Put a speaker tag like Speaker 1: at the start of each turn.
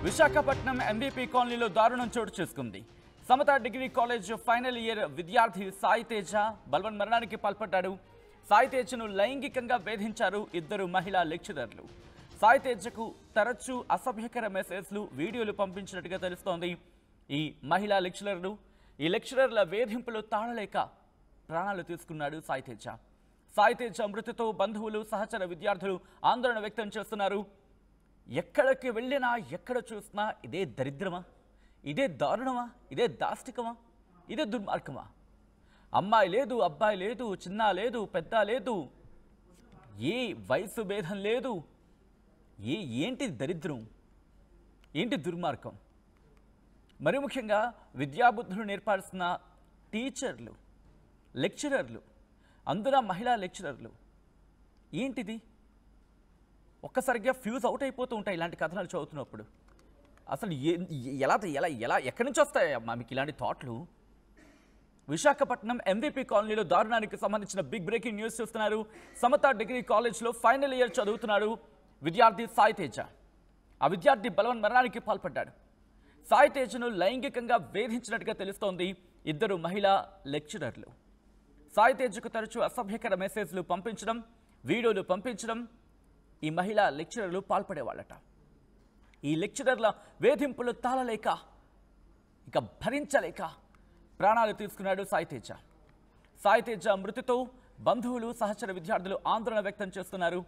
Speaker 1: Visakhapatnam MBP కాలనీలో దారుణం చోటు చేసుకుంది. Samata degree college final year విద్యార్థి సాయి తేజ బలవన్ మరణానికి పాల్పడ్డాడు. సాయి తేజను లైంగికంగా వేధించారు ఇద్దరు మహిళా లెక్చరర్లు. సాయి తేజకు తరచూ అసభ్యకర మెసేజ్లు, వీడియోలు పంపించినట్టుగా తెలుస్తోంది. ఈ మహిళా లెక్చరర్ల వేధింపులు తాళలేక ప్రాణాలు తీసుకున్నాడు సాయి తేజ. సాయి తేజ మృతితో బంధువులు, సహచర విద్యార్థులు ఆందోళన వ్యక్తం చేస్తున్నారు. ఎక్కడికి వెళ్ళినా ఎక్కడ చూసినా ఇదే దరిద్రమా, ఇదే దారుణమా, ఇదే దాష్టికమా, ఇదే దుర్మార్గమా? అమ్మాయి లేదు, అబ్బాయి లేదు, చిన్న లేదు, పెద్ద లేదు, ఏ వయసు భేదం లేదు. ఏంటి దరిద్రం, ఏంటి దుర్మార్గం? మరి ముఖ్యంగా విద్యాబుద్ధులు నేర్పాల్సిన టీచర్లు, లెక్చరర్లు, అందున మహిళా లెక్చరర్లు, ఏంటిది? ఒక్కసారిగా ఫ్యూజ్ అవుట్ అయిపోతూ ఉంటాయి ఇలాంటి కథనాలు చదువుతున్నప్పుడు. అసలు ఎలా ఎలా ఎలా ఎక్కడి నుంచి వస్తాయమ్మా మీకు ఇలాంటి థాట్లు? విశాఖపట్నం ఎంవీపీ కాలనీలో దారుణానికి సంబంధించిన బిగ్ బ్రేకింగ్ న్యూస్ చూస్తున్నారు. సమత డిగ్రీ కాలేజ్లో ఫైనల్ ఇయర్ చదువుతున్నాడు విద్యార్థి సాయి తేజ. ఆ విద్యార్థి బలవన్ మరణానికి పాల్పడ్డాడు. సాయి తేజను లైంగికంగా వేధించినట్టుగా తెలుస్తోంది ఇద్దరు మహిళా లెక్చరర్లు. సాయి తేజకు తరచూ అసభ్యకర మెసేజ్లు పంపించడం, వీడియోలు పంపించడం ఈ మహిళా లెక్చరర్లు పాల్పడేవాళ్ళట. ఈ లెక్చరర్ల వేధింపులు తాళలేక, ఇక భరించలేక ప్రాణాలు తీసుకున్నాడు సాయి తేజ. సాయి తేజ మృతితో బంధువులు, సహచర విద్యార్థులు ఆందోళన వ్యక్తం చేస్తున్నారు.